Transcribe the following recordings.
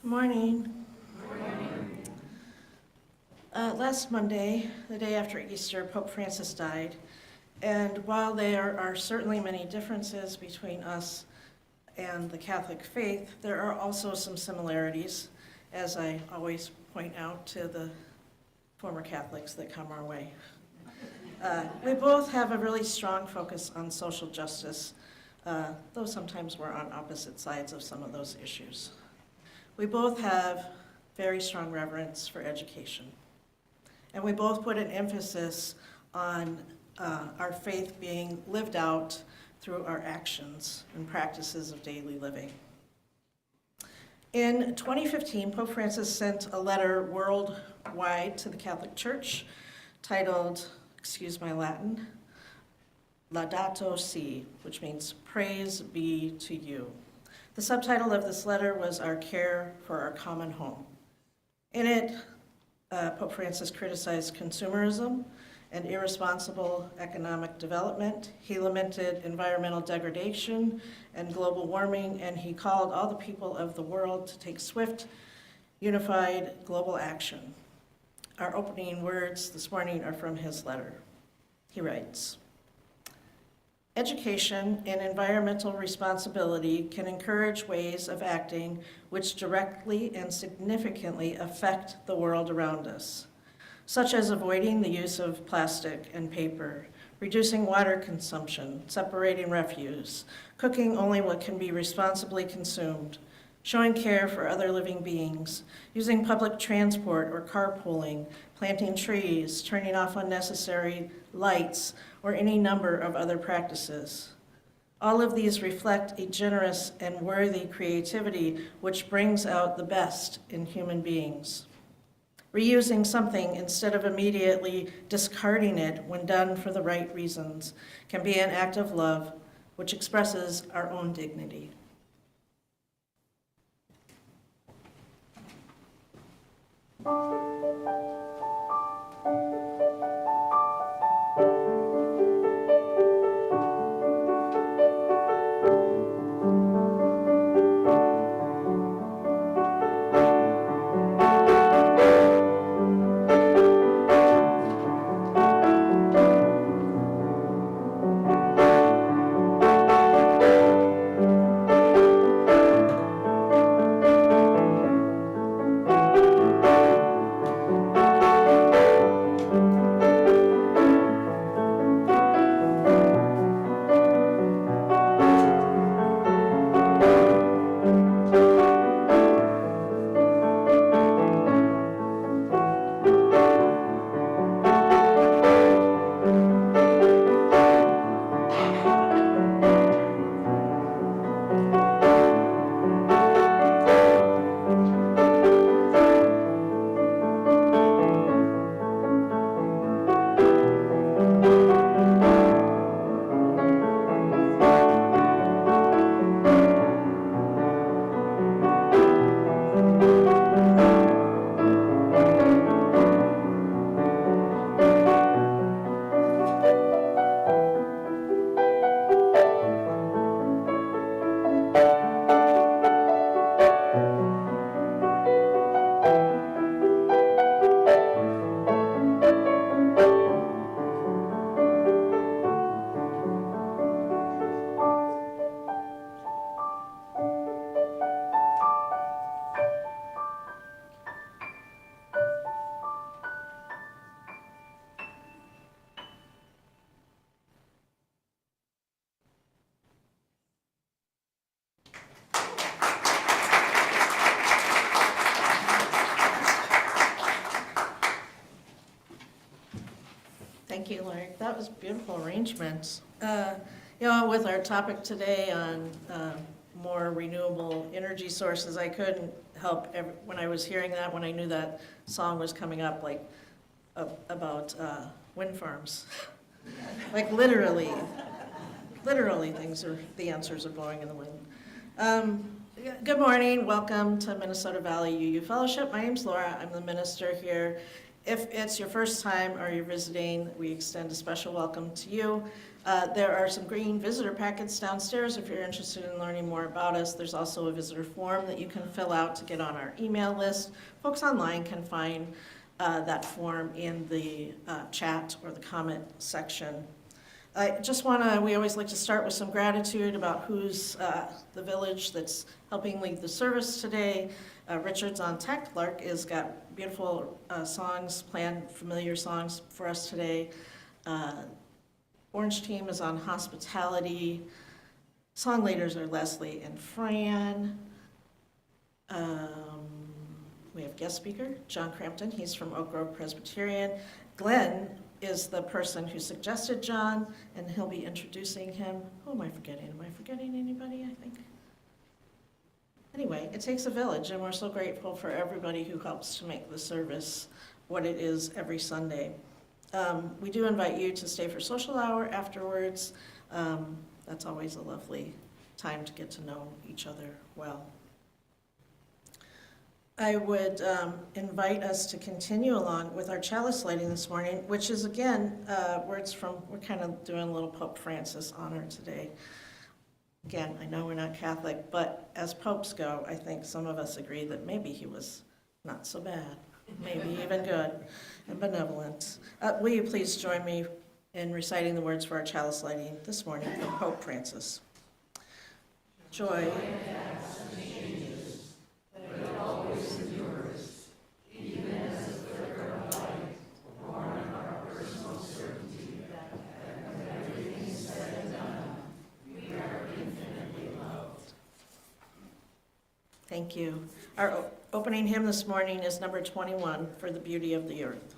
Morning. Last Monday, the day after Easter, Pope Francis died. And while there are certainly many differences between us and the Catholic faith, there are also some similarities, as I always point out to the former Catholics that come our way. We both have a really strong focus on social justice, though sometimes we're on opposite sides of some of those issues. We both have very strong reverence for education. And we both put an emphasis on our faith being lived out through our actions and practices of daily living. In 2015, Pope Francis sent a letter worldwide to the Catholic Church titled, excuse my Latin, Laudato Si, which means praise be to you. The subtitle of this letter was Our Care for Our Common Home. In it, Pope Francis criticized consumerism and irresponsible economic development. He lamented environmental degradation and global warming, and he called all the people of the world to take swift, unified global action. Our opening words this morning are from his letter. He writes, "Education and environmental responsibility can encourage ways of acting which directly and significantly affect the world around us, such as avoiding the use of plastic and paper, reducing water consumption, separating refuse, cooking only what can be responsibly consumed, showing care for other living beings, using public transport or carpooling, planting trees, turning off unnecessary lights, or any number of other practices. All of these reflect a generous and worthy creativity which brings out the best in human beings. Reusing something instead of immediately discarding it when done for the right reasons can be an act of love which expresses our own dignity." Thank you, Larry. That was beautiful arrangements. With our topic today on more renewable energy sources, I couldn't help when I was hearing that, when I knew that song was coming up, about wind farms. Literally, the answers are blowing in the wind. Good morning. Welcome to Minnesota Valley UU Fellowship. My name's Laura. I'm the minister here. If it's your first time or you're visiting, we extend a special welcome to you. There are some green visitor packets downstairs if you're interested in learning more about us. There's also a visitor form that you can fill out to get on our email list. Folks online can find that form in the chat or the comment section. I just we always like to start with some gratitude about who's the village that's helping lead the service today. Richard's on tech. Lark has got beautiful songs planned, familiar songs for us today. Orange team is on hospitality. Song leaders are Leslie and Fran. We have guest speaker, John Crampton. He's from Oak Grove Presbyterian. Glenn is the person who suggested John, and he'll be introducing him. Who am I forgetting? Am I forgetting anybody, I think? Anyway, it takes a village, and we're so grateful for everybody who helps to make the service what it is every Sunday. We do invite you to stay for social hour afterwards. That's always a lovely time to get to know each other well. I would invite us to continue along with our chalice lighting this morning, which is again, we're kind of doing a little Pope Francis honor today. Again, I know we're not Catholic, but as popes go, I think some of us agree that maybe he was not so bad, maybe even good and benevolent. Will you please join me in reciting the words for our chalice lighting this morning from Pope Francis. Joy. Thank you. Our opening hymn this morning is number 21, For the Beauty of the Earth.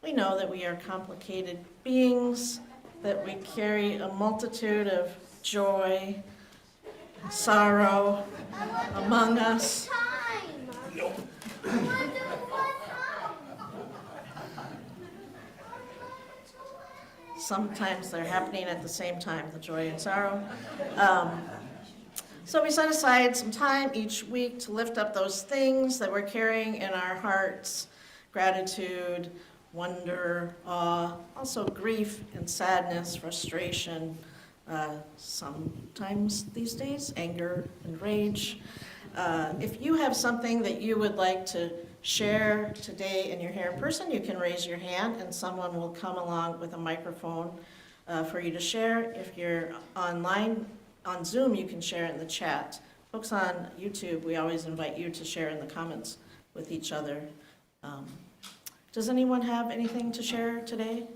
We know that we are complicated beings, that we carry a multitude of joy, sorrow among us. Sometimes they're happening at the same time, the joy and sorrow. So we set aside some time each week to lift up those things that we're carrying in our hearts: gratitude, wonder, awe, also grief and sadness, frustration, sometimes these days, anger and rage. If you have something that you would like to share today and you're here in person, you can raise your hand and someone will come along with a microphone for you to share. If you're online, on Zoom, you can share it in the chat. Folks on YouTube, we always invite you to share in the comments with each other. Does anyone have anything to share today?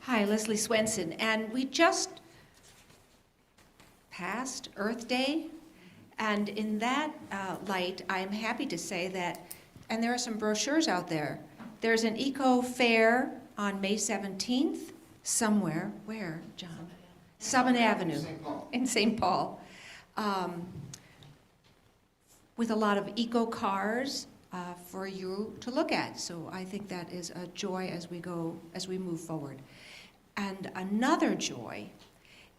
Hi, Leslie Swenson, and we just passed Earth Day, and in that light, I'm happy to say that, and there are some brochures out there, there's an eco fair on May 17th, somewhere, where, John? Summit Avenue in St. Paul, with a lot of eco cars for you to look at. So I think that is a joy as we move forward. And another joy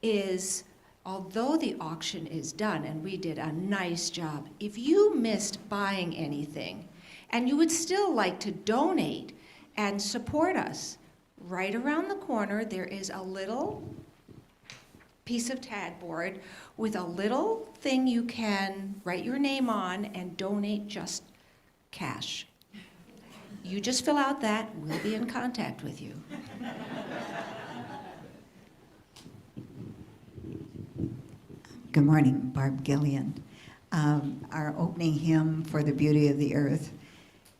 is, although the auction is done, and we did a nice job, if you missed buying anything and you would still like to donate and support us, right around the corner there is a little piece of tagboard with a little thing you can write your name on and donate just cash. You just fill out that, we'll be in contact with you. Good morning, Barb Gillian. Our opening hymn for the Beauty of the Earth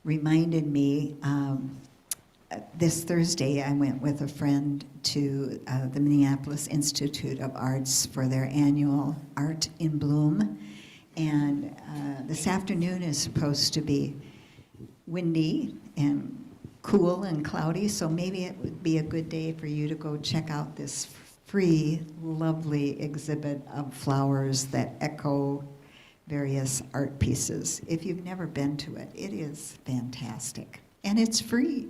reminded me, this Thursday I went with a friend to the Minneapolis Institute of Arts for their annual Art in Bloom. And this afternoon is supposed to be windy and cool and cloudy, so maybe it would be a good day for you to go check out this free, lovely exhibit of flowers that echo various art pieces. If you've never been to it, it is fantastic. And it's free.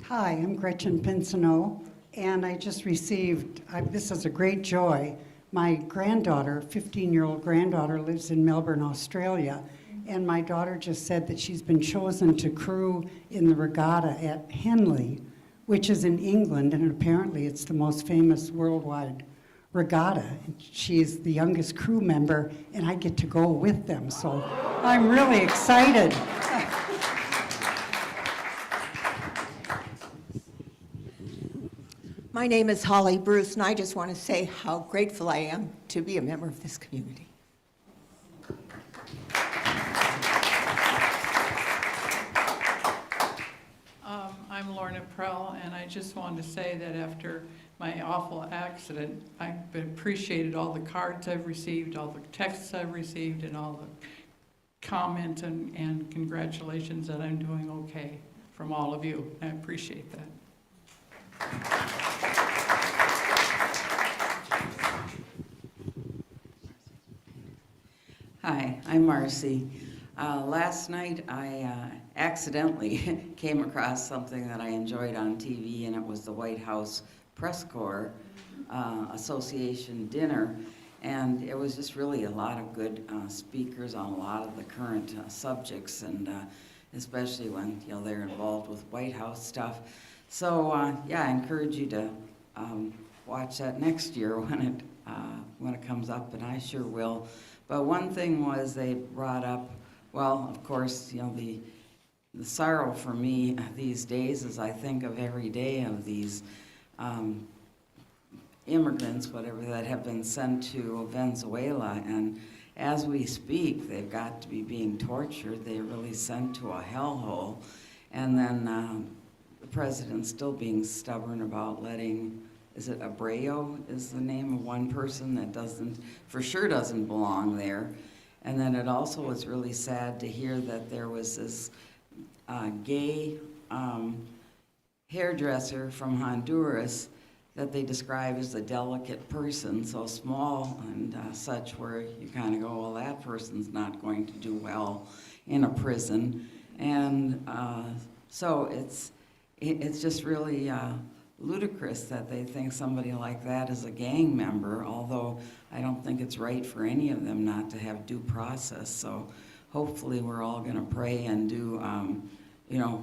Hi, I'm Gretchen Pinsonneau, and I just received, this is a great joy. My granddaughter, 15-year-old granddaughter, lives in Melbourne, Australia, and my daughter just said that she's been chosen to crew in the regatta at Henley, which is in England, and apparently it's the most famous worldwide regatta. She's the youngest crew member, and I get to go with them, so I'm really excited. My name is Holly Bruce, and I just want to say how grateful I am to be a member of this community. I'm Lorna Prell, and I just wanted to say that after my awful accident, I've appreciated all the cards I've received, all the texts I've received, and all the comments and congratulations that I'm doing okay from all of you. I appreciate that. Hi, I'm Marcy. Last night I accidentally came across something that I enjoyed on TV, and it was the White House Press Corps Association dinner, and it was just really a lot of good speakers on a lot of the current subjects, and especially when they're involved with White House stuff. So yeah, I encourage you to watch that next year when it comes up, and I sure will. But one thing was they brought up, well, of course, the sorrow for me these days is I think of every day of these immigrants, whatever, that have been sent to Venezuela, and as we speak, they've got to be being tortured. They're really sent to a hellhole, and then the president's still being stubborn about letting, is it Abreu is the name of one person that for sure doesn't belong there. And then it also was really sad to hear that there was this gay hairdresser from Honduras that they describe as a delicate person, so small and such, where you kind of go, well, that person's not going to do well in a prison. And so it's just really ludicrous that they think somebody like that is a gang member, although I don't think it's right for any of them not to have due process. So hopefully we're all going to pray and do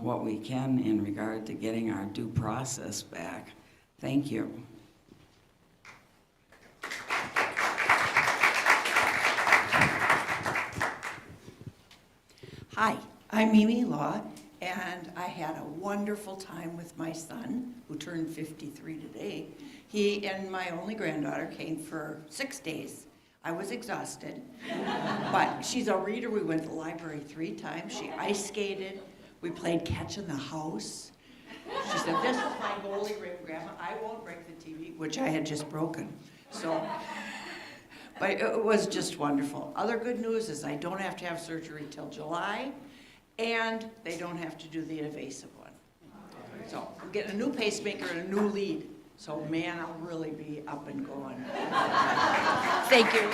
what we can in regard to getting our due process back. Thank you. Hi, I'm Mimi Law, and I had a wonderful time with my son, who turned 53 today. He and my only granddaughter came for 6 days. I was exhausted, but she's a reader. We went to the library 3 times. She ice skated. We played catch in the house. She said, "This is my goalie ring, Grandma. I won't break the TV," which I had just broken. But it was just wonderful. Other good news is I don't have to have surgery till July, and they don't have to do the invasive one. So I'm getting a new pacemaker and a new lead. So man, I'll really be up and going. Thank you.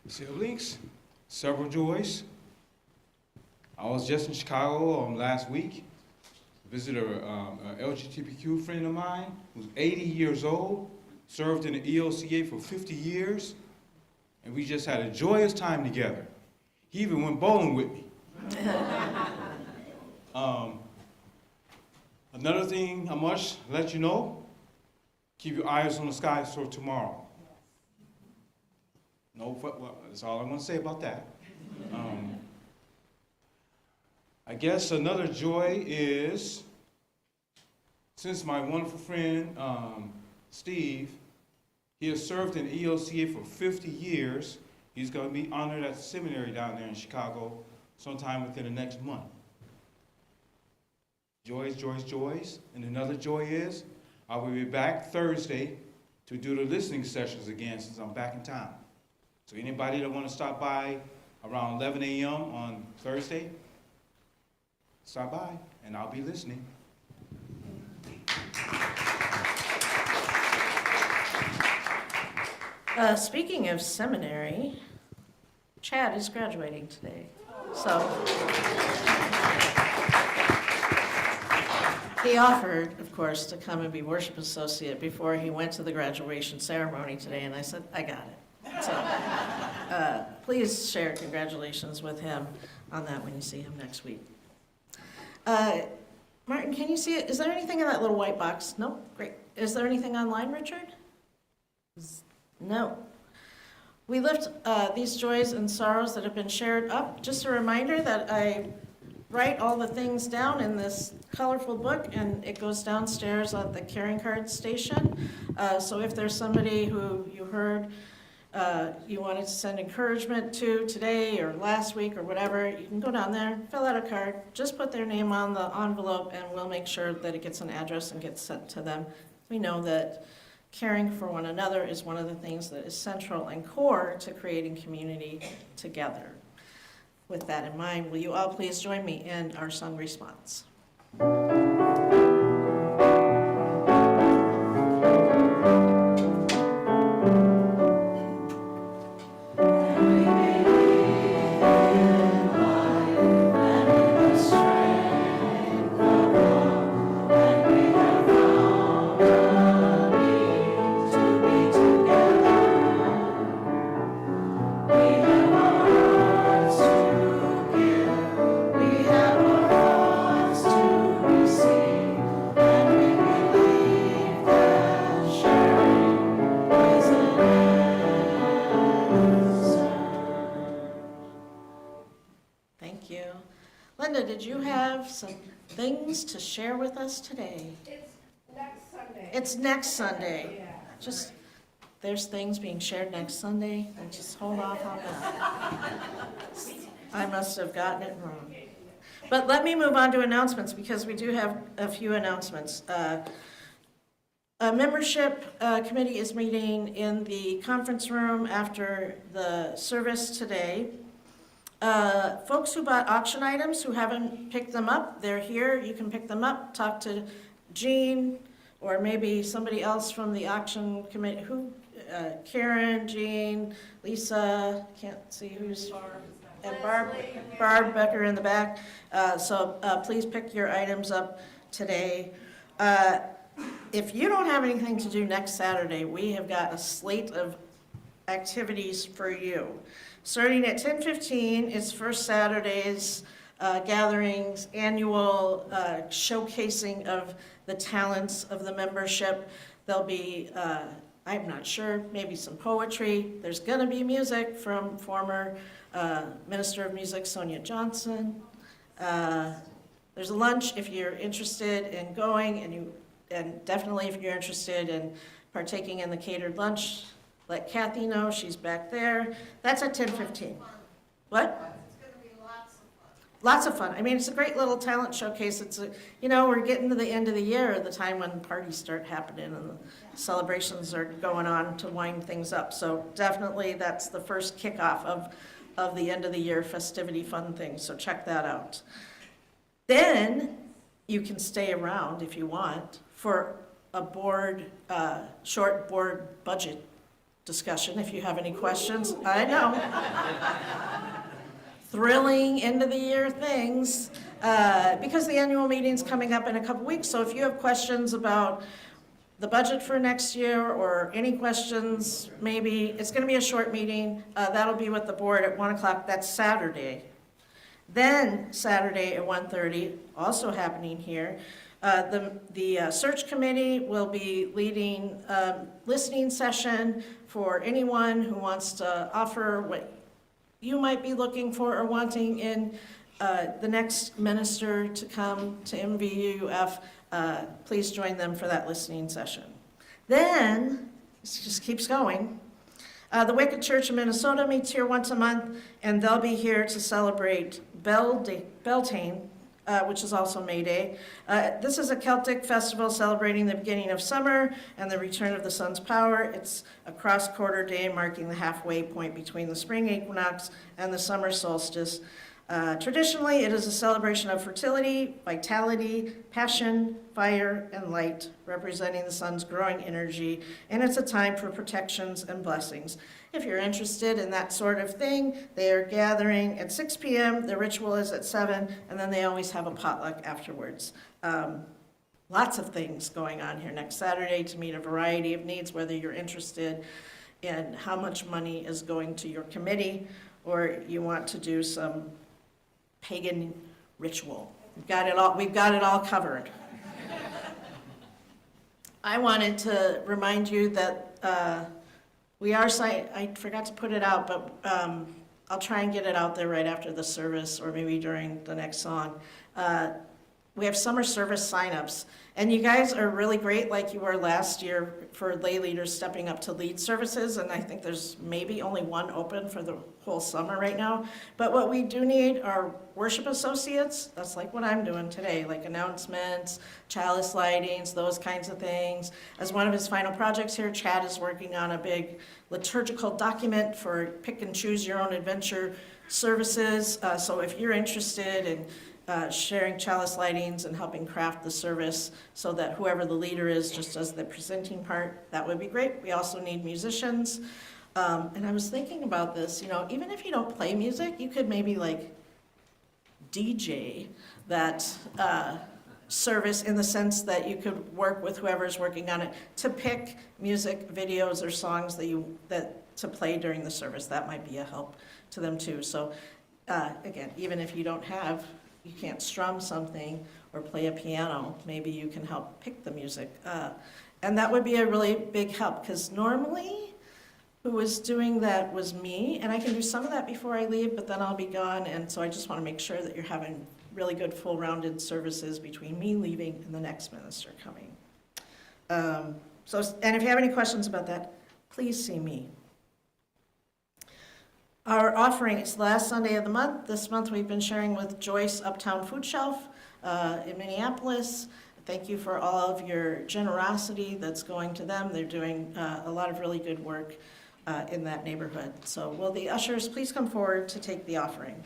Siblings, several joys. I was just in Chicago last week. Visited a LGBTQ friend of mine who's 80 years old, served in the EOCA for 50 years, and we just had a joyous time together. He even went bowling with me. Another thing I must let you know, keep your eyes on the skies for tomorrow. No, well, that's all I'm going to say about that. I guess another joy is, since my wonderful friend, Steve, he has served in EOCA for 50 years, he's going to be honored at the seminary down there in Chicago sometime within the next month. Joys, joys, joys. And another joy is, I will be back Thursday to do the listening sessions again since I'm back in town. So anybody that want to stop by around 11 a.m. on Thursday, stop by and I'll be listening. Speaking of seminary, Chad is graduating today. So he offered, of course, to come and be worship associate before he went to the graduation ceremony today, and I said, I got it. So please share congratulations with him on that when you see him next week. Martin, can you see it? Is there anything in that little white box? No? Great. Is there anything online, Richard? No. We lift these joys and sorrows that have been shared up. Just a reminder that I write all the things down in this colorful book, and it goes downstairs at the carrying card station. So if there's somebody who you heard you wanted to send encouragement to today or last week or whatever, you can go down there, fill out a card, just put their name on the envelope, and we'll make sure that it gets an address and gets sent to them. We know that caring for one another is one of the things that is central and core to creating community together. With that in mind, will you all please join me in our sung response? Did you have some things to share with us today? It's next Sunday. It's next Sunday. Yeah. Just, there's things being shared next Sunday, and just hold off on that. I must have gotten it wrong. But let me move on to announcements, because we do have a few announcements. Membership committee is meeting in the conference room after the service today. Folks who bought auction items who haven't picked them up, they're here. You can pick them up, talk to Jean, or maybe somebody else from the auction committee. Karen, Jean, Lisa, can't see who's, and Barb Becker in the back. So please pick your items up today. If you don't have anything to do next Saturday, we have got a slate of activities for you. Starting at 10:15, it's First Saturday's gatherings, annual showcasing of the talents of the membership. There'll be, I'm not sure, maybe some poetry. There's gonna be music from former Minister of Music Sonia Johnson. There's a lunch if you're interested in going, and definitely if you're interested in partaking in the catered lunch, let Kathy know, she's back there. That's at 10:15. What? It's gonna be lots of fun. Lots of fun. I mean, it's a great little talent showcase. We're getting to the end of the year, the time when parties start happening and the celebrations are going on to wind things up. So definitely that's the first kickoff of the end of the year festivity fun thing. So check that out. Then you can stay around if you want for a short board budget discussion if you have any questions. I know. Thrilling end of the year things, because the annual meeting's coming up in a couple weeks. So if you have questions about the budget for next year or any questions, maybe, it's gonna be a short meeting. That'll be with the board at 1 o'clock, that's Saturday. Then Saturday at 1:30, also happening here, the search committee will be leading a listening session for anyone who wants to offer what you might be looking for or wanting in the next minister to come to MVUF. Please join them for that listening session. Then, it just keeps going. The Wicked Church of Minnesota meets here once a month, and they'll be here to celebrate Beltane, which is also May Day. This is a Celtic festival celebrating the beginning of summer and the return of the sun's power. It's a cross-quarter day marking the halfway point between the spring equinox and the summer solstice. Traditionally, it is a celebration of fertility, vitality, passion, fire, and light, representing the sun's growing energy, and it's a time for protections and blessings. If you're interested in that sort of thing, they are gathering at 6 p.m., the ritual is at 7, and then they always have a potluck afterwards. Lots of things going on here next Saturday to meet a variety of needs, whether you're interested in how much money is going to your committee or you want to do some pagan ritual. We've got it all covered. I wanted to remind you that I forgot to put it out, but I'll try and get it out there right after the service or maybe during the next song. We have summer service signups, and you guys are really great like you were last year for lay leaders stepping up to lead services, and I think there's maybe only one open for the whole summer right now. But what we do need are worship associates. That's like what I'm doing today, like announcements, chalice lightings, those kinds of things. As one of his final projects here, Chad is working on a big liturgical document for pick and choose your own adventure services. So if you're interested in sharing chalice lightings and helping craft the service so that whoever the leader is just does the presenting part, that would be great. We also need musicians. And I was thinking about this, even if you don't play music, you could maybe like DJ that service in the sense that you could work with whoever's working on it to pick music, videos, or songs that to play during the service. That might be a help to them too. So again, even if you can't strum something or play a piano, maybe you can help pick the music. And that would be a really big help, because normally who was doing that was me, and I can do some of that before I leave, but then I'll be gone, and so I just want to make sure that you're having really good full-rounded services between me leaving and the next minister coming. And if you have any questions about that, please see me. Our offering is the last Sunday of the month. This month we've been sharing with Joyce Uptown Food Shelf in Minneapolis. Thank you for all of your generosity that's going to them. They're doing a lot of really good work in that neighborhood. So will the ushers please come forward to take the offering?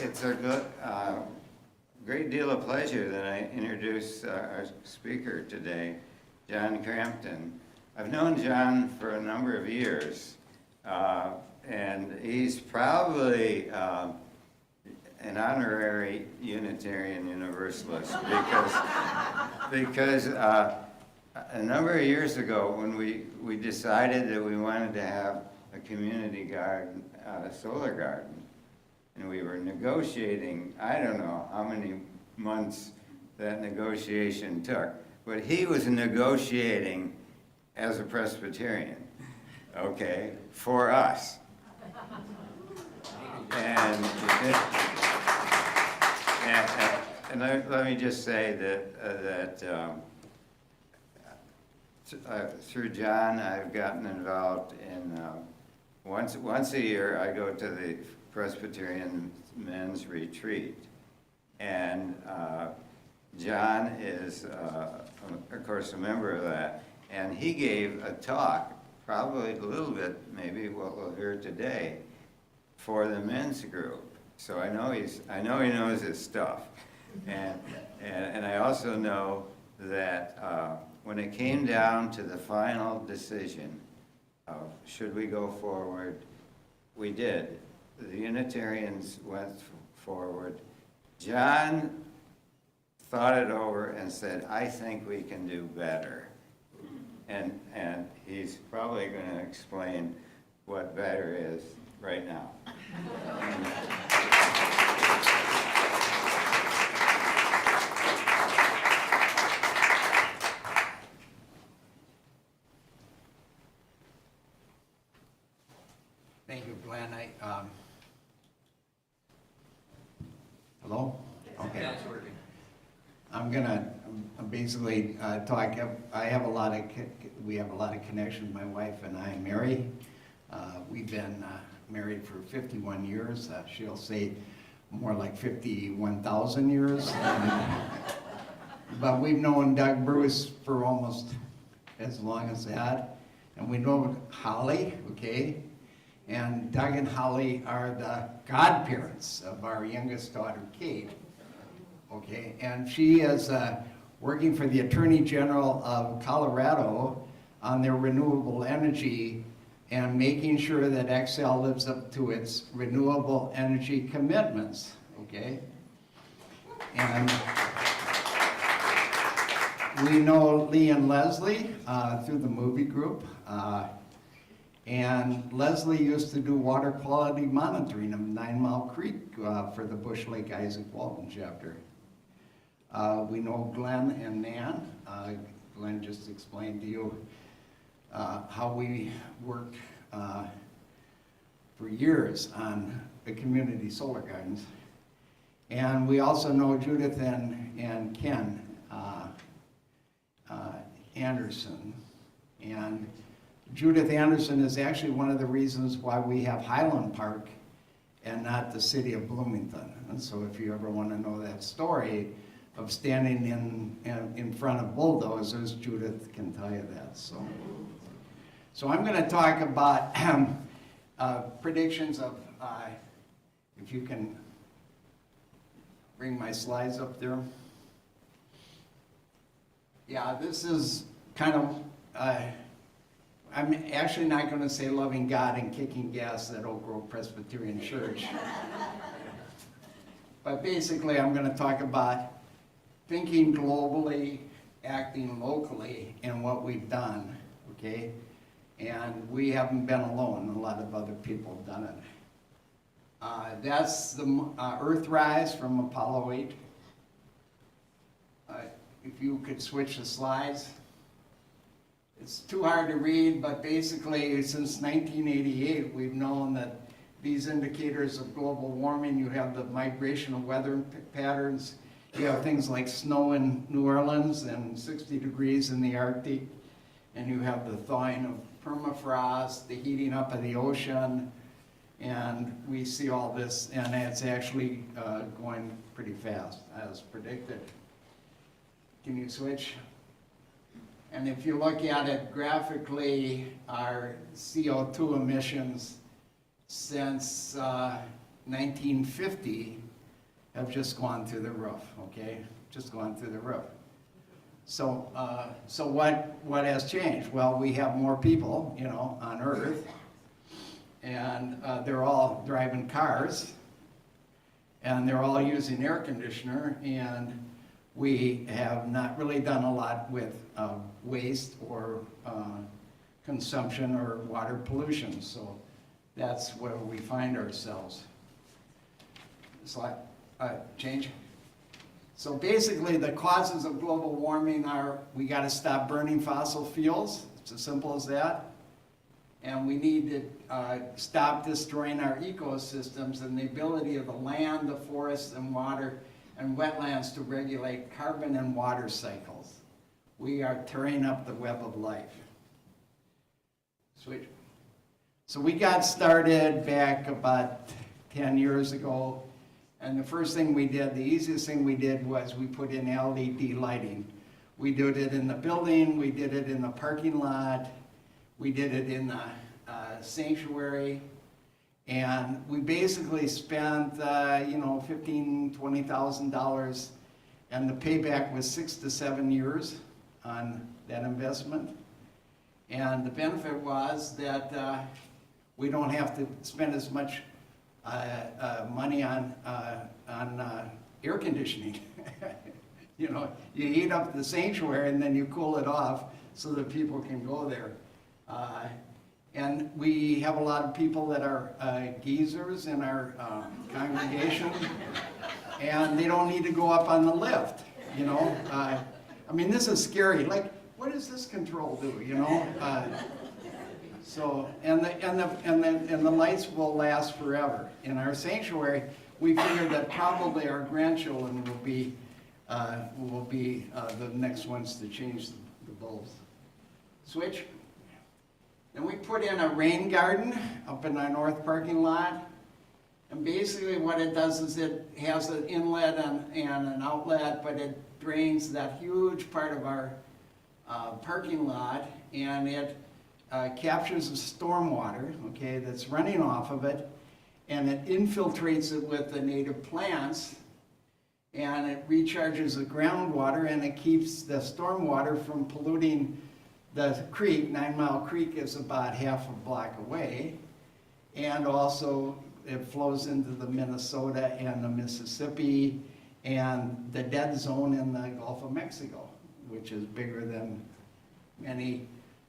It's a great deal of pleasure that I introduce our speaker today, John Crampton. I've known John for a number of years, and he's probably an honorary Unitarian Universalist because a number of years ago when we decided that we wanted to have a community garden, a solar garden, and we were negotiating, I don't know how many months that negotiation took, but he was negotiating as a Presbyterian, okay, for us. And let me just say that through John, I've gotten involved in, once a year, I go to the Presbyterian Men's Retreat. And John is, of course, a member of that. And he gave a talk, probably a little bit, maybe what we'll hear today, for the men's group. So I know he knows his stuff. And I also know that when it came down to the final decision of should we go forward, we did. The Unitarians went forward. John thought it over and said, I think we can do better. And he's probably going to explain what better is right now. Thank you, Glenn. Hello? Okay. I'm gonna I'm basically talk. I have a lot of. We have a lot of connections. My wife and I, Mary. We've been married for 51 years. She'll say more like 51,000 years. But we've known Doug Bruce for almost as long as that, and we know Holly. Okay. And Doug and Holly are the godparents of our youngest daughter, Kate. Okay, and she is working for the Attorney General of Colorado on their renewable energy and making sure that Xcel lives up to its renewable energy commitments. Okay, and we know Lee and Leslie through the movie group. And Leslie used to do water quality monitoring of 9 Mile Creek for the Bush Lake Isaac Walton chapter. We know Glenn and Nan. Glenn just explained to you how we worked for years on the community solar gardens. And we also know Judith and Ken Anderson. And Judith Anderson is actually one of the reasons why we have Highland Park and not the city of Bloomington. And so if you ever want to know that story of standing in front of bulldozers, Judith can tell you that. So I'm going to talk about predictions of, if you can bring my slides up there. Yeah, this is kind of, I'm actually not going to say loving God and kicking gas at Oak Grove Presbyterian Church. But basically, I'm going to talk about thinking globally, acting locally, and what we've done, okay? And we haven't been alone. A lot of other people have done it. That's the Earthrise from Apollo 8. If you could switch the slides. It's too hard to read, but basically since 1988, we've known that these indicators of global warming, you have the migration of weather patterns, you have things like snow in New Orleans and 60 degrees in the Arctic, and you have the thawing of permafrost, the heating up of the ocean, and we see all this, and it's actually going pretty fast, as predicted. Can you switch? And if you look at it graphically, our CO2 emissions since 1950 have just gone through the roof, okay? Just gone through the roof. So what has changed? Well, we have more people, you know, on Earth, and they're all driving cars, and they're all using air conditioner, and we have not really done a lot with waste or consumption or water pollution. So that's where we find ourselves. Slide, change. So basically the causes of global warming are we got to stop burning fossil fuels. It's as simple as that. And we need to stop destroying our ecosystems and the ability of the land, the forests, and water and wetlands to regulate carbon and water cycles. We are tearing up the web of life. Switch. So we got started back about 10 years ago, and the first thing we did, the easiest thing we did was we put in LED lighting. We did it in the building, we did it in the parking lot, we did it in the sanctuary, and we basically spent, $15,000, $20,000, and the payback was 6 to 7 years on that investment. And the benefit was that we don't have to spend as much money on air conditioning. You know, you heat up the sanctuary and then you cool it off so that people can go there. And we have a lot of people that are geezers in our congregation, and they don't need to go up on the lift, you know. I mean, this is scary. Like, what does this control do, you know? So, and the lights will last forever. In our sanctuary, we figured that probably our grandchildren will be will be the next ones to change the bulbs. Switch. Then we put in a rain garden up in our north parking lot. And basically what it does is it has an inlet and an outlet, but it drains that huge part of our parking lot, and it captures the storm water, okay, that's running off of it, and it infiltrates it with the native plants, and it recharges the groundwater, and it keeps the storm water from polluting the creek. 9 Mile Creek is about half a block away, and also it flows into the Minnesota and the Mississippi and the dead zone in the Gulf of Mexico, which is bigger than many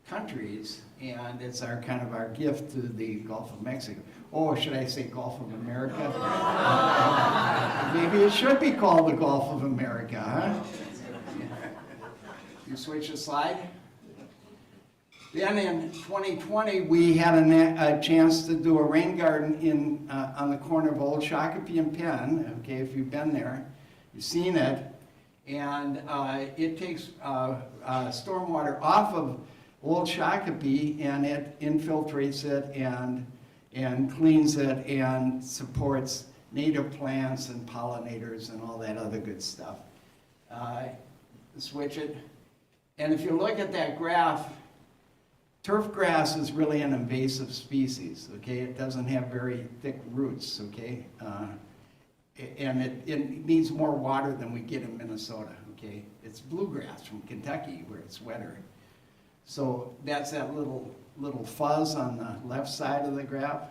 countries, and it's our kind of our gift to the Gulf of Mexico. Oh, should I say Gulf of America? Maybe it should be called the Gulf of America, huh? You switch the slide. Then in 2020, we had a chance to do a rain garden on the corner of Old Shakopee and Penn. Okay, if you've been there, you've seen it. And it takes stormwater off of Old Shakopee, and it infiltrates it and cleans it and supports native plants and pollinators and all that other good stuff. Switch it. And if you look at that graph, turf grass is really an invasive species, okay? It doesn't have very thick roots, okay? And it needs more water than we get in Minnesota, okay? It's bluegrass from Kentucky where it's wetter. So that's that little fuzz on the left side of the graph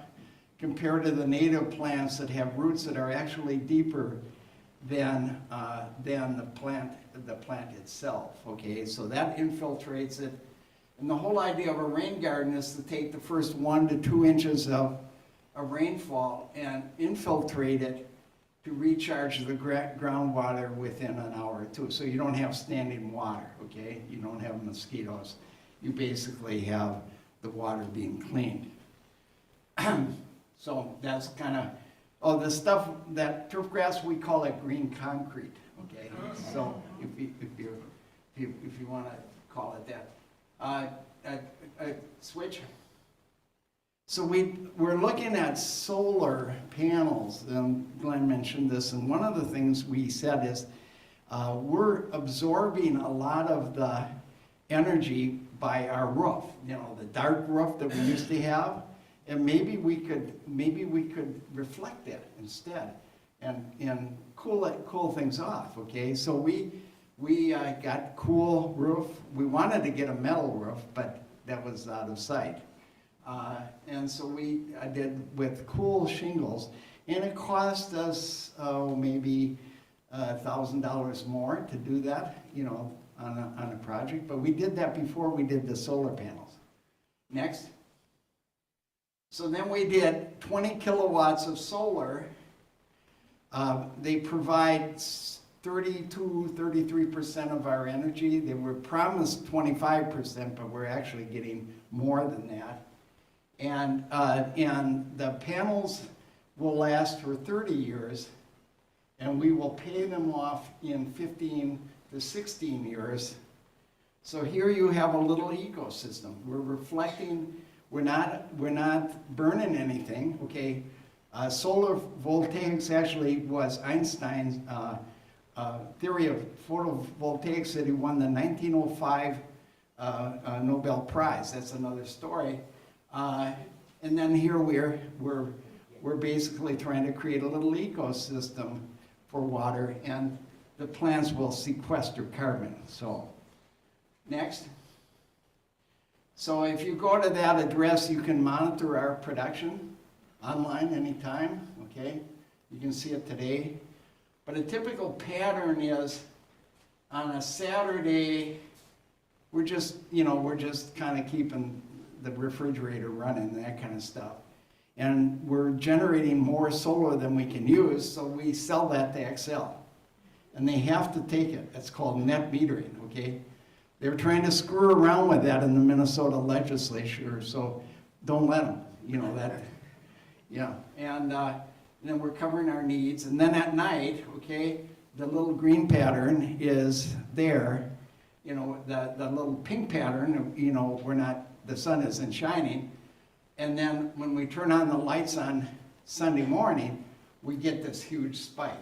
compared to the native plants that have roots that are actually deeper than the plant itself, okay? So that infiltrates it. And the whole idea of a rain garden is to take the first 1 to 2 inches of rainfall and infiltrate it to recharge the groundwater within an hour or two. So you don't have standing water, okay? You don't have mosquitoes. You basically have the water being cleaned. So that's kind of, the stuff, that turf grass, we call it green concrete, okay? So if you want to call it that. Switch. So we're looking at solar panels, and Glenn mentioned this, and one of the things we said is we're absorbing a lot of the energy by our roof, you know, the dark roof that we used to have, and maybe we could reflect that instead and cool things off, okay? So we got cool roof. We wanted to get a metal roof, but that was out of sight. And so I did with cool shingles, and it cost us maybe $1,000 more to do that, you know, on a project. But we did that before we did the solar panels. Next. So then we did 20 kilowatts of solar. They provide 33% of our energy. They were promised 25%, but we're actually getting more than that. And the panels will last for 30 years, and we will pay them off in 15 to 16 years. So here you have a little ecosystem. We're reflecting, we're not burning anything, okay? Solar voltaics actually was Einstein's theory of photovoltaics that he won the 1905 Nobel Prize. That's another story. And then here we're basically trying to create a little ecosystem for water, and the plants will sequester carbon. So, next. So if you go to that address, you can monitor our production online anytime, okay? You can see it today. But a typical pattern is on a Saturday, we're just kind of keeping the refrigerator running, that kind of stuff. And we're generating more solar than we can use, so we sell that to Xcel. And they have to take it. It's called net metering, okay? They're trying to screw around with that in the Minnesota legislature, so don't let them, you know, that, yeah. And then we're covering our needs. And then at night, okay, the little green pattern is there. You know, the little pink pattern, you know, the sun isn't shining. And then when we turn on the lights on Sunday morning, we get this huge spike.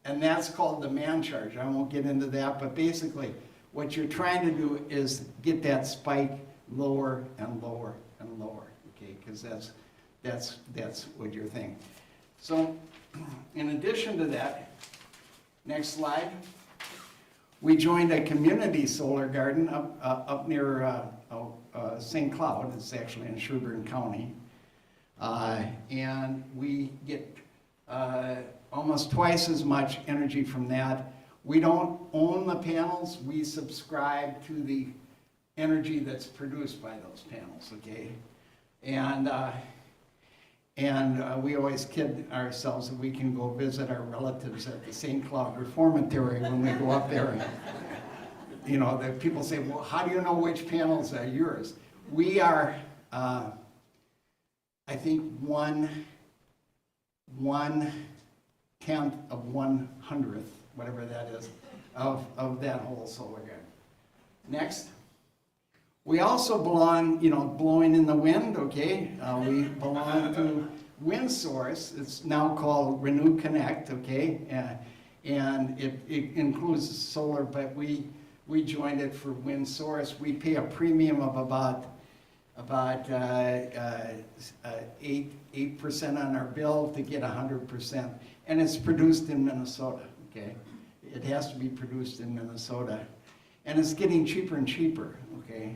And that's called demand charge. I won't get into that, but basically what you're trying to do is get that spike lower and lower and lower, okay? Because that's what you're thinking. So in addition to that, next slide, we joined a community solar garden up near St. Cloud. It's actually in Sherburne County. And we get almost twice as much energy from that. We don't own the panels, we subscribe to the energy that's produced by those panels, okay? And we always kid ourselves that we can go visit our relatives at the St. Cloud Reformatory when we go up there. And, you know, the people say, well, how do you know which panels are yours? We are, I think, 1/10 of 1/100th, whatever that is, of that whole solar garden. Next. We also belong, you know, blowing in the wind, okay? We belong to Wind Source. It's now called Renew Connect, okay? And it includes solar, but we joined it for Wind Source. We pay a premium of about 8% on our bill to get 100%. And it's produced in Minnesota, okay? It has to be produced in Minnesota. And it's getting cheaper and cheaper, okay?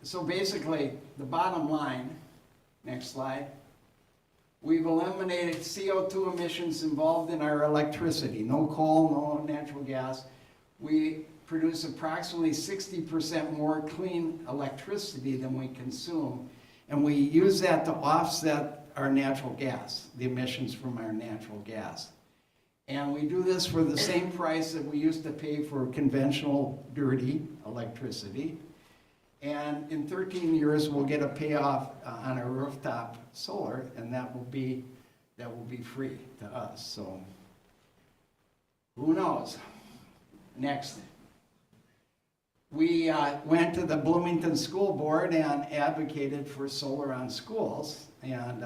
So basically, the bottom line, next slide, we've eliminated CO2 emissions involved in our electricity. No coal, no natural gas. We produce approximately 60% more clean electricity than we consume, and we use that to offset our natural gas, the emissions from our natural gas. And we do this for the same price that we used to pay for conventional dirty electricity. And in 13 years, we'll get a payoff on our rooftop solar, and that will be free to us. So who knows? Next. We went to the Bloomington School Board and advocated for solar on schools. And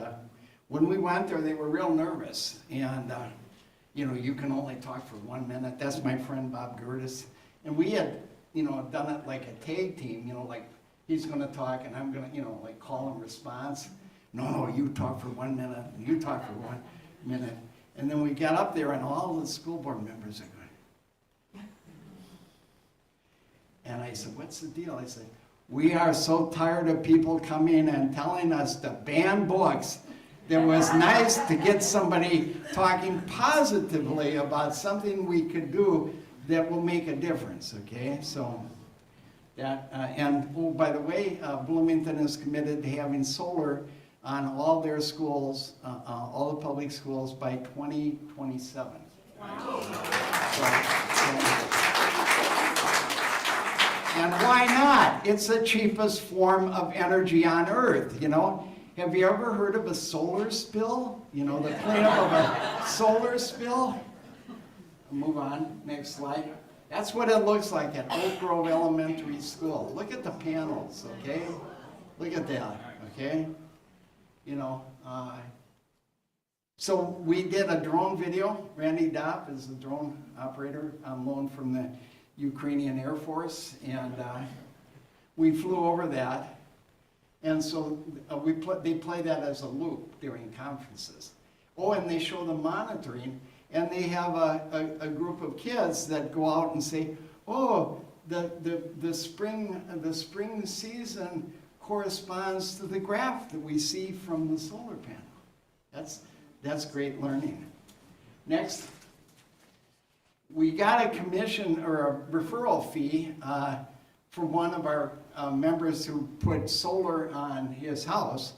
when we went there, they were real nervous. And you know, you can only talk for 1 minute. That's my friend Bob Gertis. And we had, you know, done it like a tag team, you know, like he's going to talk and I'm going to, you know, like call and response. No, you talk for 1 minute, and you talk for 1 minute. And then we got up there and all the school board members are going. And I said, what's the deal? I said, we are so tired of people coming and telling us to ban books. It was nice to get somebody talking positively about something we could do that will make a difference, okay? So that, and oh, by the way, Bloomington is committed to having solar on all their schools, all the public schools by 2027. Wow. And why not? It's the cheapest form of energy on Earth, you know? Have you ever heard of a solar spill? You know, the cleanup of a solar spill? Move on, next slide. That's what it looks like at Oak Grove Elementary School. Look at the panels, okay? Look at that, okay? You know, so we did a drone video. Randy Dopp is the drone operator on loan from the Ukrainian Air Force, and we flew over that. And so they play that as a loop during conferences. Oh, and they show the monitoring, and they have a group of kids that go out and say, oh, the spring season corresponds to the graph that we see from the solar panel. That's great learning. Next. We got a commission or a referral fee for one of our members who put solar on his house.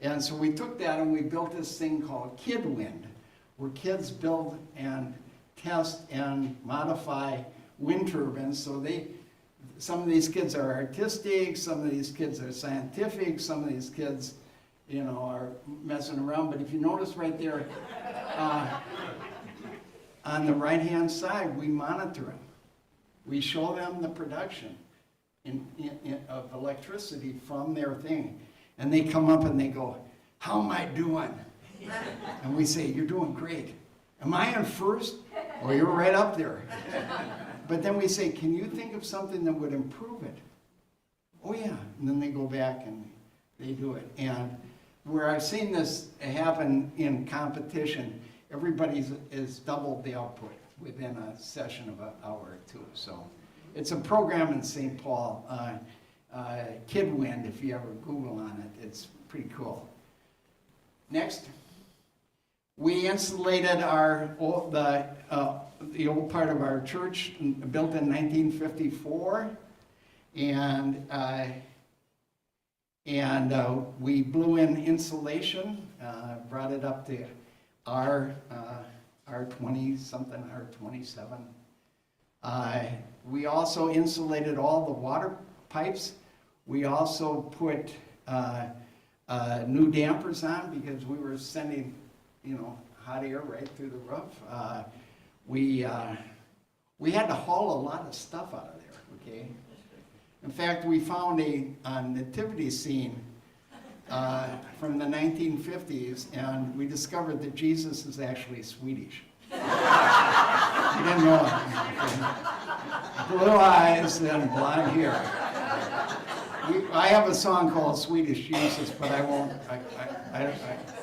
And so we took that and we built this thing called KidWind, where kids build and test and modify wind turbines. So some of these kids are artistic, some of these kids are scientific, some of these kids, you know, are messing around. But if you notice right there, on the right-hand side, we monitor them. We show them the production of electricity from their thing. And they come up and they go, how am I doing? And we say, you're doing great. Am I in first? Oh, you're right up there. But then we say, can you think of something that would improve it? Oh yeah, and then they go back and they do it. And where I've seen this happen in competition, everybody is doubled the output within a session of an hour or two. So it's a program in St. Paul, KidWind, if you ever Google on it, it's pretty cool. Next. We insulated the old part of our church, built in 1954, and we blew in insulation, brought it up to R20 something, R27. We also insulated all the water pipes. We also put new dampers on because we were sending, hot air right through the roof. We had to haul a lot of stuff out of there, okay? In fact, we found a nativity scene from the 1950s, and we discovered that Jesus is actually Swedish. We didn't know it. Okay. Blue eyes and blonde hair. I have a song called Swedish Jesus, but I won't.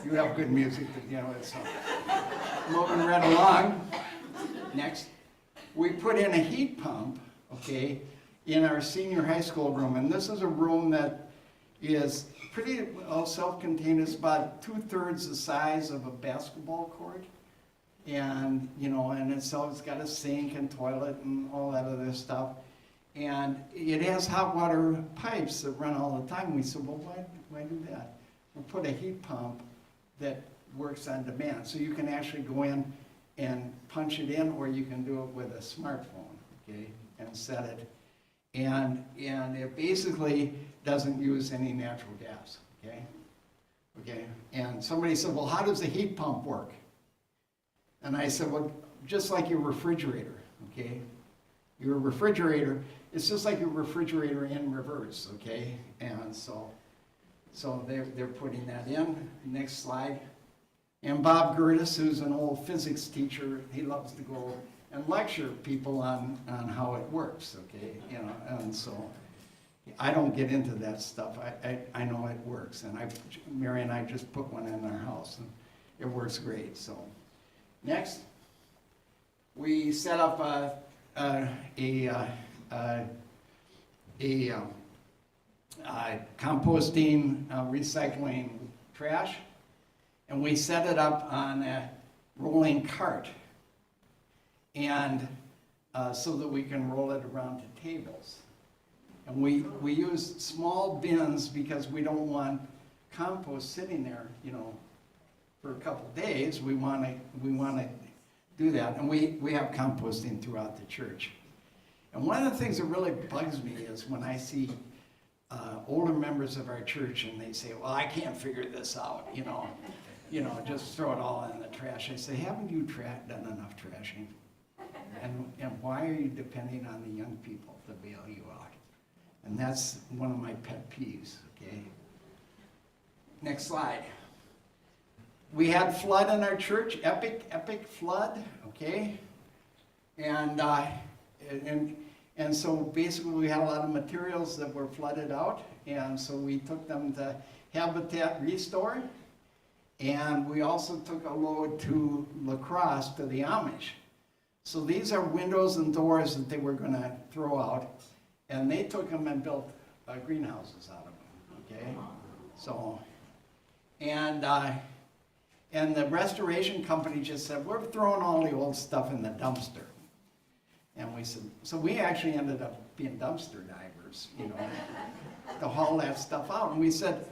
You have good music, it's moving right along. Next, we put in a heat pump, okay, in our senior high school room, and this is a room that is pretty well self-contained. It's about 2/3 the size of a basketball court, and it's got a sink and toilet and all that other stuff. And it has hot water pipes that run all the time. We said, well, why do that? We'll put a heat pump that works on demand. So you can actually go in and punch it in, or you can do it with a smartphone, okay, and set it. And it basically doesn't use any natural gas, okay? Okay, and somebody said, well, how does the heat pump work? And I said, well, just like your refrigerator, okay? Your refrigerator, it's just like your refrigerator in reverse, okay? And so they're putting that in. Next slide. And Bob Gertis, who's an old physics teacher, he loves to go and lecture people on how it works, okay? And so I don't get into that stuff. I know it works, and Mary and I just put one in our house, and it works great. So next, we set up a composting, recycling trash, and we set it up on a rolling cart, and so that we can roll it around to tables. And we use small bins because we don't want compost sitting there, for a couple days. We want to do that, and we have composting throughout the church. And one of the things that really bugs me is when I see older members of our church and they say, well, I can't figure this out, just throw it all in the trash. I say, haven't you done enough trashing? And why are you depending on the young people to bail you out? And that's one of my pet peeves, okay? Next slide. We had flood in our church, epic flood, okay? And so basically we had a lot of materials that were flooded out, and so we took them to Habitat Restore, and we also took a load to La Crosse to the Amish. So these are windows and doors that they were going to throw out, and they took them and built greenhouses out of them, okay? So, and the restoration company just said, we're throwing all the old stuff in the dumpster. And we said, so we actually ended up being dumpster divers, to haul that stuff out. And we said,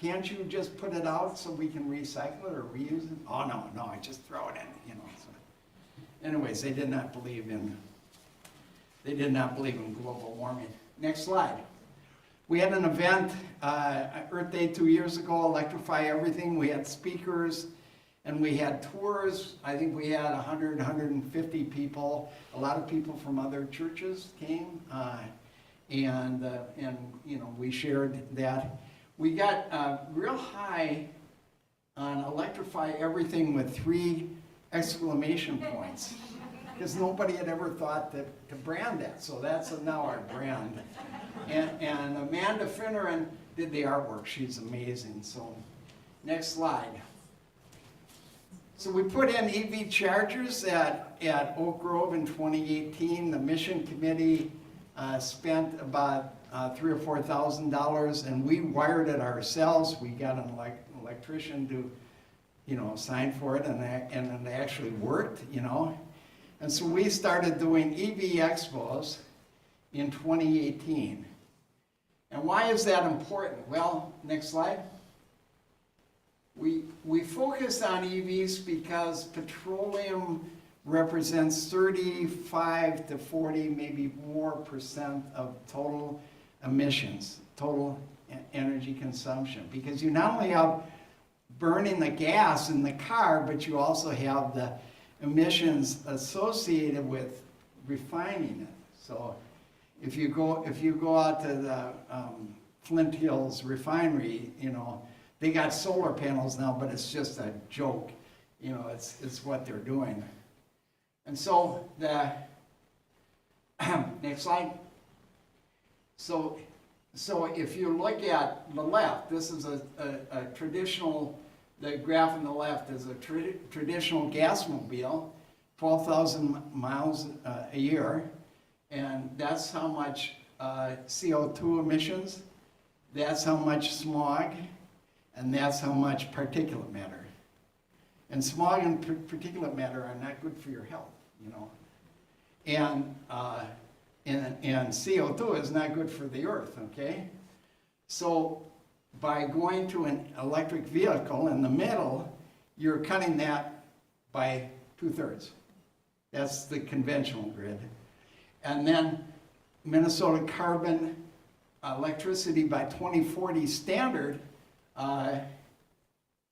can't you just put it out so we can recycle it or reuse it? Oh, no, I just throw it in, So. Anyways, they did not believe in global warming. Next slide. We had an event, Earth Day 2 years ago, Electrify Everything. We had speakers, And we had tours. I think we had 100, 150 people. A lot of people from other churches came, and you know, we shared that. We got real high on electrify everything with 3 exclamation points, because nobody had ever thought to brand that. So that's now our brand. And Amanda Finneran did the artwork. She's amazing. So next slide. So we put in EV chargers at Oak Grove in 2018. The mission committee spent about $3,000 or $4,000, and we wired it ourselves. We got an electrician to, you know, sign for it, and it actually worked, you know. And so we started doing EV expos in 2018. And why is that important? Well, next slide. We focused on EVs because petroleum represents 35 to 40, maybe more percent of total emissions, total energy consumption. Because you not only have burning the gas in the car, but you also have the emissions associated with refining it. So if you go out to the Flint Hills refinery, you know, they got solar panels now, but it's just a joke. You know, it's what they're doing. And so the next slide. So if you look at the left, this is a traditional, the graph on the left is a traditional gas mobile, 12,000 miles a year, and that's how much CO2 emissions, that's how much smog, and that's how much particulate matter. And smog and particulate matter are not good for your health, you know. And CO2 is not good for the earth, okay? So by going to an electric vehicle in the middle, you're cutting that by 2/3. That's the conventional grid. And then Minnesota carbon electricity by 2040 standard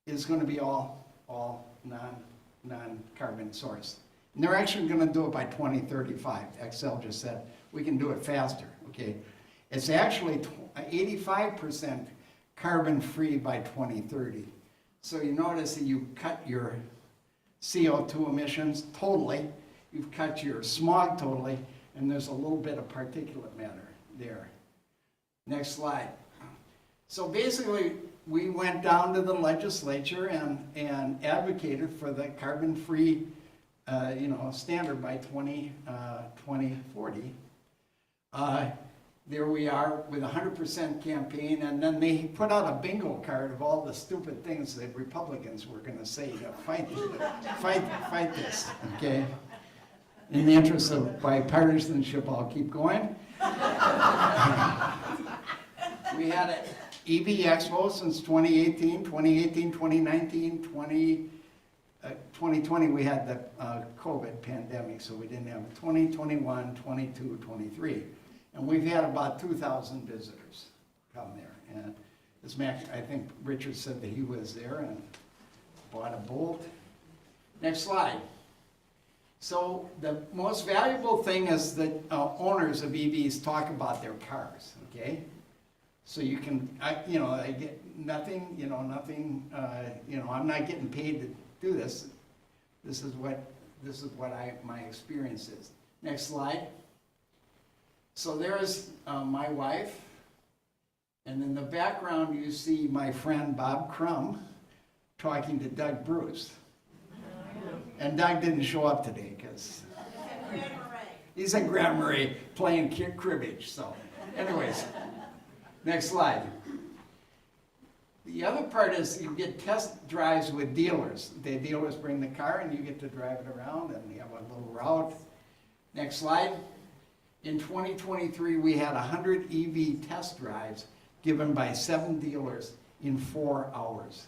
is going to be all non-carbon source. And they're actually going to do it by 2035. Excel just said we can do it faster. Okay, it's actually 85% carbon-free by 2030. So you notice that you cut your CO2 emissions totally, you've cut your smog totally, and there's a little bit of particulate matter there. Next slide. So basically, we went down to the legislature and advocated for the carbon-free, standard by 2040. There we are with a 100% campaign, and then they put out a bingo card of all the stupid things that Republicans were going to say to fight this. Okay. In the interest of bipartisanship, I'll keep going. We had an EV Expo since 2018, 2019, 2020 we had the COVID pandemic, so we didn't have it. 2021, 22, 23. And we've had about 2,000 visitors come there. And as Mac, I think Richard said that he was there and bought a bolt. Next slide. So the most valuable thing is that owners of EVs talk about their cars, okay? So you can, I get nothing, I'm not getting paid to do this. This is what my experience is. Next slide. So there's my wife, and in the background you see my friend Bob Crum talking to Doug Bruce. And Doug didn't show up today because he's in Grand Marais playing cribbage. So, anyways, next slide. The other part is you get test drives with dealers. The dealers bring the car and you get to drive it around, and we have a little route. Next slide. In 2023, we had 100 EV test drives given by 7 dealers in 4 hours.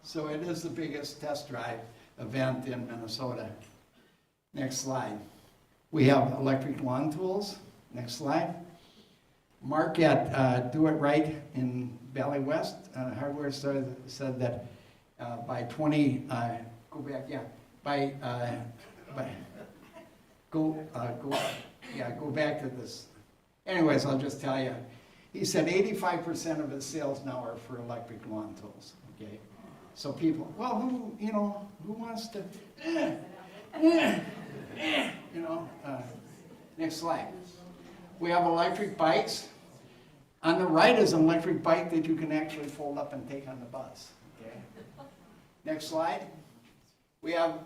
So it is the biggest test drive event in Minnesota. Next slide. We have electric lawn tools. Next slide. Mark at Do It Right in Valley West Hardware said that by 20, go back, yeah, go back to this. Anyways, I'll just tell you. He said 85% of his sales now are for electric lawn tools, okay? So people, well, who wants to, next slide. We have electric bikes. On the right is an electric bike that you can actually fold up and take on the bus, okay? Next slide. We have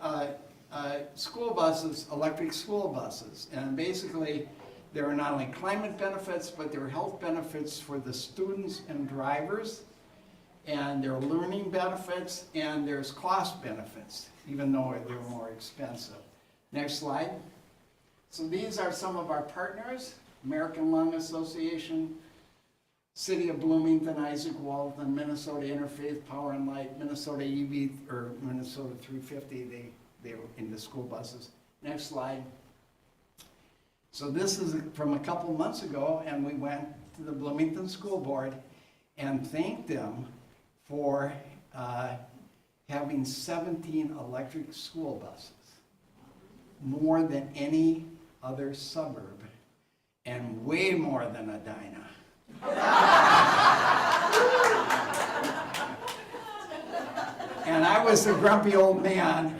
school buses, electric school buses, and basically there are not only climate benefits, but there are health benefits for the students and drivers, and there are learning benefits, and there's cost benefits, even though they're more expensive. Next slide. So these are some of our partners: American Lung Association, City of Bloomington, Isaac Walton, Minnesota Interfaith Power and Light, Minnesota EV, or Minnesota 350, they were in the school buses. Next slide. So this is from a couple months ago, and we went to the Bloomington School Board and thanked them for having 17 electric school buses, more than any other suburb, and way more than Edina. And I was the grumpy old man,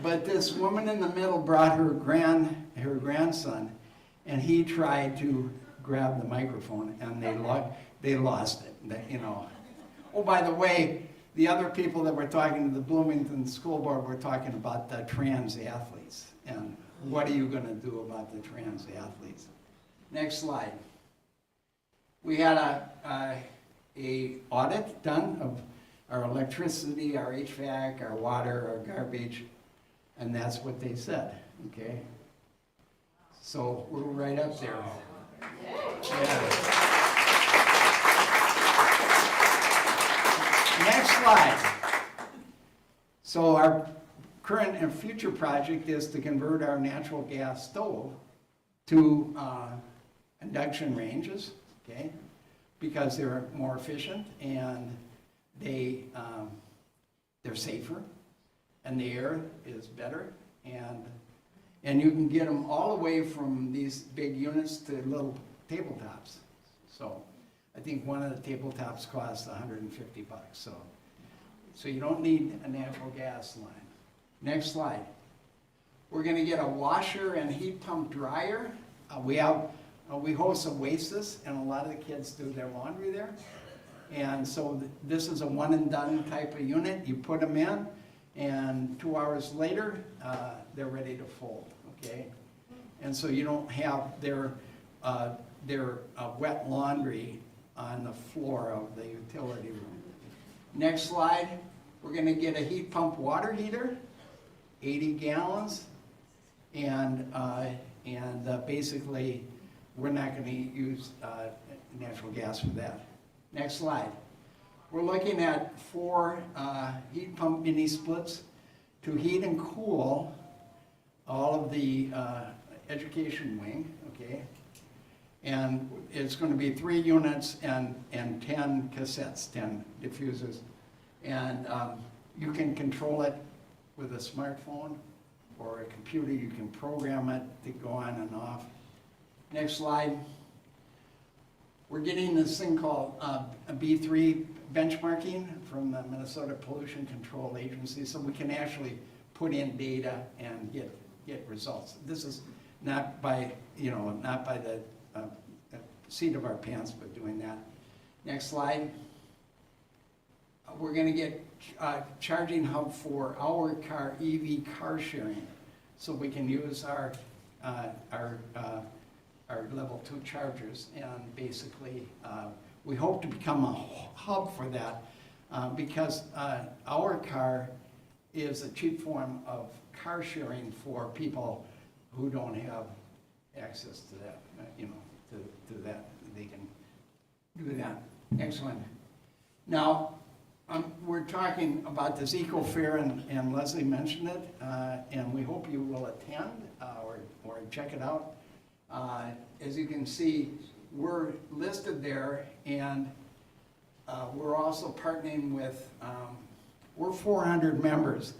but this woman in the middle brought her grandson, and he tried to grab the microphone, and they lost it. Oh, by the way, the other people that were talking to the Bloomington School Board were talking about the trans athletes, and what are you going to do about the trans athletes? Next slide. We had a audit done of our electricity, our HVAC, our water, our garbage, and that's what they said, okay? So we're right up there. Yeah. Next slide. So our current and future project is to convert our natural gas stove to induction ranges, okay? Because they're more efficient and they're safer and the air is better, and you can get them all the way from these big units to little tabletops. So I think one of the tabletops costs $150, so you don't need a natural gas line. Next slide. We're going to get a washer and heat pump dryer. We host Oasis, and a lot of the kids do their laundry there. And so this is a one and done type of unit. You put them in, and 2 hours later, they're ready to fold, okay? And so you don't have their wet laundry on the floor of the utility room. Next slide, we're gonna get a heat pump water heater, 80 gallons, and basically, we're not gonna use natural gas for that. Next slide. We're looking at 4 heat pump mini splits to heat and cool all of the education wing, okay? And it's going to be 3 units and 10 cassettes, 10 diffusers. And you can control it with a smartphone or a computer. You can program it to go on and off. Next slide. We're getting this thing called a B3 benchmarking from the Minnesota Pollution Control Agency, so we can actually put in data and get results. This is not by the seat of our pants, but doing that. Next slide. We're going to get a charging hub for our car, EV car sharing, so we can use our level 2 chargers, and basically we hope to become a hub for that because our car is a cheap form of car sharing for people who don't have access to that, to that. They can do that. Excellent. Now, we're talking about this eco fair, and Leslie mentioned it, and we hope you will attend or check it out. As you can see, we're listed there, and we're also partnering with We're 400 members.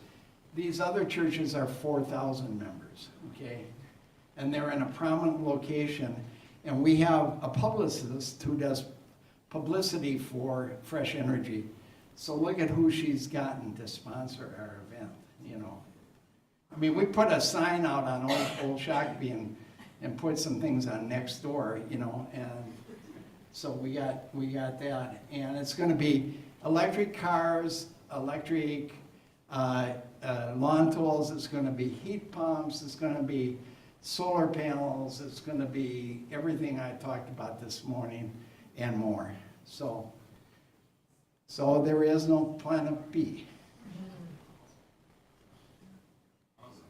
These other churches are 4,000 members, okay? And they're in a prominent location. And we have a publicist who does publicity for Fresh Energy. So look at who she's gotten to sponsor our event, you know. I mean, we put a sign out on Old Shakopee and put some things on next door, you know, and so we got that. And it's gonna be electric cars, electric lawn tools, it's gonna be heat pumps, it's gonna be solar panels, it's gonna be everything I talked about this morning and more. So there is no plan B.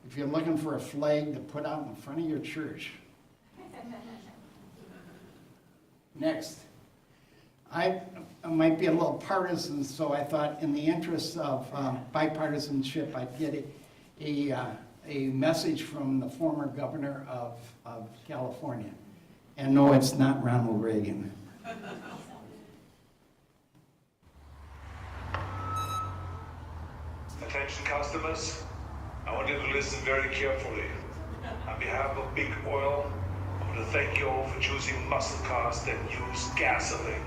If you're looking for a flag to put out in front of your church. Next. I might be a little partisan, so I thought in the interest of bipartisanship, I'd get a message from the former governor of California. And no, it's not Ronald Reagan. Attention customers, I want you to listen very carefully. On behalf of Big Oil, I want to thank you all for choosing muscle cars that use gasoline.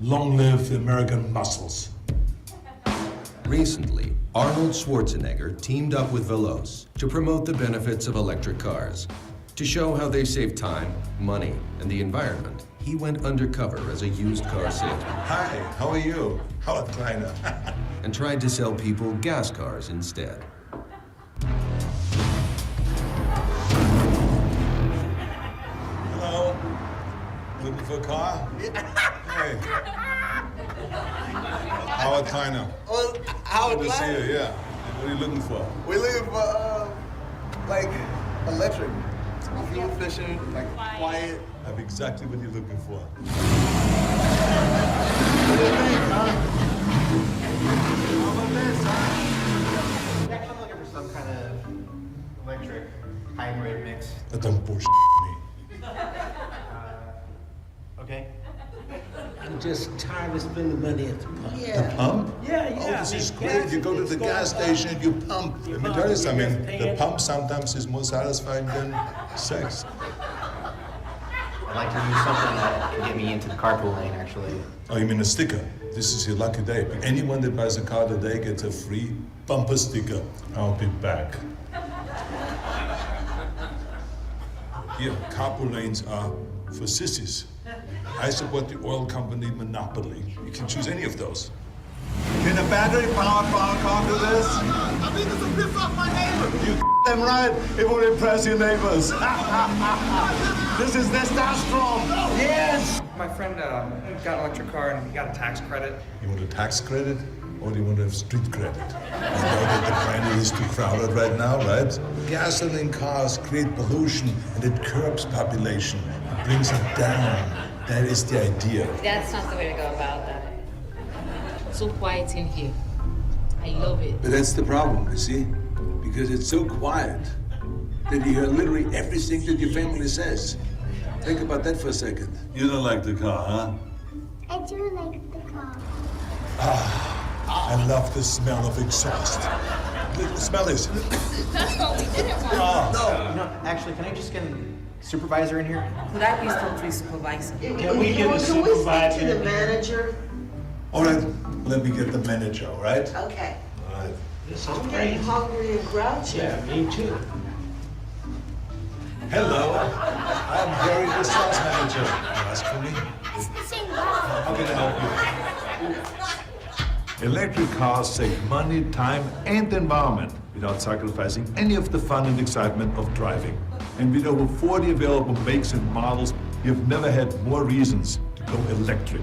Long live the American muscles. Recently, Arnold Schwarzenegger teamed up with Veloz to promote the benefits of electric cars. To show how they save time, money, and the environment, he went undercover as a used car salesman. Hi, how are you? Howard Kleiner. And tried to sell people gas cars instead. Hello. Looking for a car? Hey. Howard Kleiner. Well, Howard Good to see Kleiner. you, yeah. What are you looking for? We're looking for, like, electric. Fuel efficient, like, quiet. I have exactly what you're looking for. What do you think, huh? How about this, huh? Yeah, I'm looking for some kind of electric hybrid mix. Don't bullshit me. Okay. I'm just tired of spending money at the pump. The pump? Yeah. Oh, this is great. You go to the gas station and you pump. Let me tell you something. The pump sometimes is more satisfying than sex. I'd like to use something that can get me into the carpool lane, actually. Oh, you mean a sticker? This is your lucky day. Anyone that buys a car today gets a free bumper sticker. I'll be back. Here, carpool lanes are for sissies. I support the oil company monopoly. You can choose any of those. Can a battery-powered car do this? I mean, this will piss off my neighbor. You them right. It will impress your neighbors. This is testosterone. Yes. My friend got an electric car and he got a tax credit. You want a tax credit or do you want to have street credit? You know that the planet is too crowded right now, right? Gasoline cars create pollution and it curbs population. It brings it down. That is the idea. That's not the way to go about that. So quiet in here. I love it. But that's the problem, you see? Because it's so quiet that you hear literally everything that your family says. Think about that for a second. You don't like the car, huh? I do like the car. I love the smell of exhaust. Smell this. That's what we didn't want. No, actually, can I just get a supervisor in here? Could I please talk to the supervisor? Can we get a supervisor? To the manager? All right, let me get the manager, all right? Okay. All right. This is I'm crazy. getting hungry and grouchy. Yeah, me too. Hello, I'm Gary, the sales manager. You ask for me? It's the same guy. How can I help you? Electric cars save money, time, and environment without sacrificing any of the fun and excitement of driving. And with over 40 available makes and models, you've never had more reasons to go electric.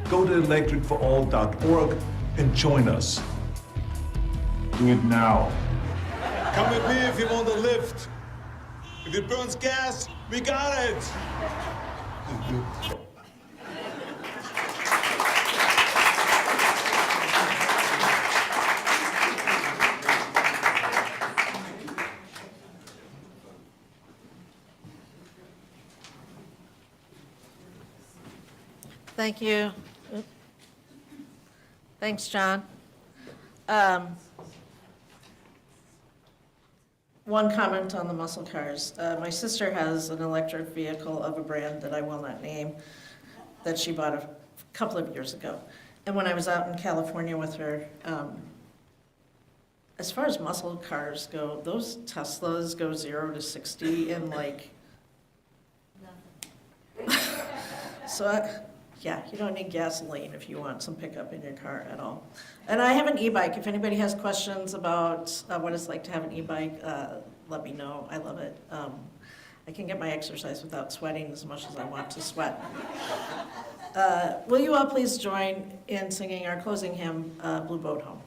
Go to electricforall.org and join us. Do it now. Come with me if you want a lift. If it burns gas, we got it. Thank you. Thanks, John. One comment on the muscle cars. My sister has an electric vehicle of a brand that I will not name that she bought a couple of years ago. And when I was out in California with her, as far as muscle cars go, those Teslas go 0 to 60 in like, yeah, you don't need gasoline if you want some pickup in your car at all. And I have an e-bike. If anybody has questions about what it's like to have an e-bike, let me know. I love it. I can get my exercise without sweating as much as I want to sweat. Will you all please join in singing our closing hymn, Blue Boat Home?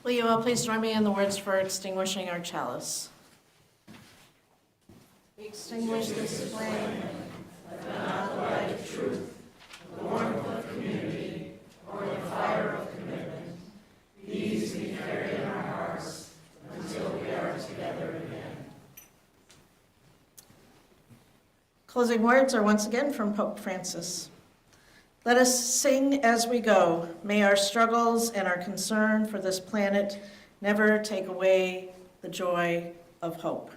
Will you all please join me in the words for extinguishing our chalice? We extinguish this flame, but not the light of truth, the warmth of community, or the fire of commitment. These we carry in our hearts until we are together again. Closing words are once again from Pope Francis. Let us sing as we go. May our struggles and our concern for this planet never take away the joy of hope.